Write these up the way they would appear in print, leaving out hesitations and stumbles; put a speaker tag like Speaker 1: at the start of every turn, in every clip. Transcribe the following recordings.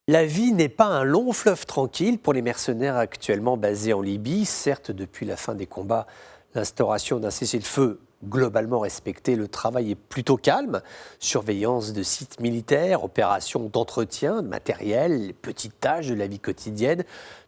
Speaker 1: La vie n'est pas un long fleuve tranquille pour les mercenaires actuellement basés en Libye. Certes, depuis la fin des combats, l'instauration d'un cessez-le-feu globalement respecté, le travail est plutôt calme. Surveillance de sites militaires, opérations d'entretien, de matériel, les petites tâches de la vie quotidienne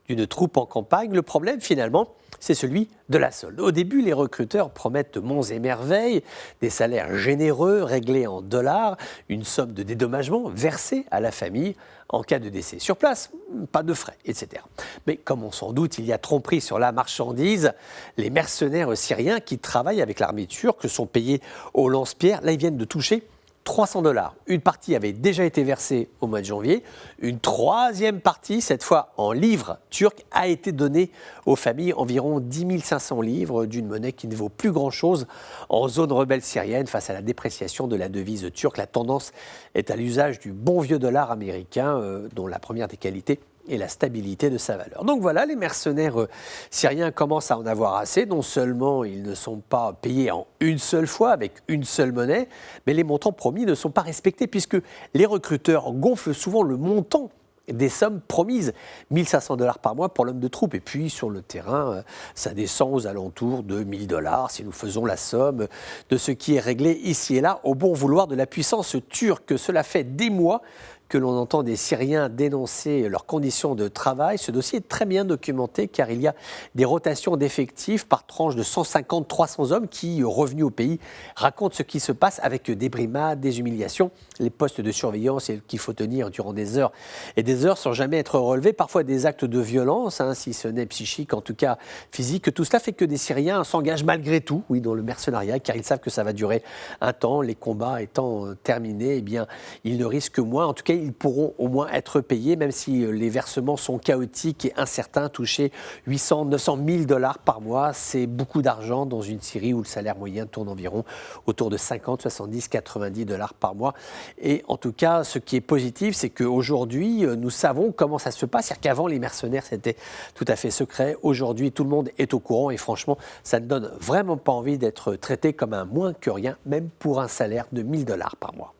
Speaker 1: d'une troupe en campagne. Le problème, finalement, c'est celui de la solde. Au début, les recruteurs promettent monts et merveilles, des salaires généreux réglés en dollars, une somme de dédommagement versée à la famille en cas de décès. Sur place, pas de frais, etc. Mais comme on s'en doute, il y a tromperie sur la marchandise. Les mercenaires syriens qui travaillent avec l'armée turque sont payés au lance-pierre. Là, ils viennent de toucher 300 $. Une partie avait déjà été versée au mois de janvier. Une troisième partie, cette fois en livres turcs, a été donnée aux familles. Environ 10 500 livres d'une monnaie qui ne vaut plus grand-chose en zone rebelle syrienne face à la dépréciation de la devise turque. La tendance est à l'usage du bon vieux dollar américain, dont la première des qualités et la stabilité de sa valeur. Donc voilà, les mercenaires syriens commencent à en avoir assez. Non seulement ils ne sont pas payés en une seule fois avec une seule monnaie, mais les montants promis ne sont pas respectés puisque les recruteurs gonflent souvent le montant des sommes promises. 1 500 $ par mois pour l'homme de troupe. Et puis sur le terrain, ça descend aux alentours de 1 000 $ si nous faisons la somme de ce qui est réglé ici et là au bon vouloir de la puissance turque. Cela fait des mois que l'on entend des Syriens dénoncer leurs conditions de travail. Ce dossier est très bien documenté car il y a des rotations d'effectifs par tranche de 150-300 hommes qui, revenus au pays, racontent ce qui se passe avec des brimades, des humiliations, les postes de surveillance qu'il faut tenir durant des heures et des heures sans jamais être relevés, parfois des actes de violence, si ce n'est psychique, en tout cas physique. Tout cela fait que des Syriens s'engagent malgré tout, oui, dans le mercenariat, car ils savent que ça va durer un temps. Les combats étant terminés, eh bien, ils ne risquent moins. En tout cas, ils pourront au moins être payés, même si les versements sont chaotiques et incertains. Toucher 800, 900 000 $ par mois, c'est beaucoup d'argent dans une Syrie où le salaire moyen tourne environ autour de 50, 70, 90 $ par mois. Et en tout cas, ce qui est positif, c'est qu'aujourd'hui, nous savons comment ça se passe. C'est-à-dire qu'avant, les mercenaires, c'était tout à fait secret. Aujourd'hui, tout le monde est au courant et franchement, ça ne donne vraiment pas envie d'être traité comme un moins que rien, même pour un salaire de 1 000 $ par mois.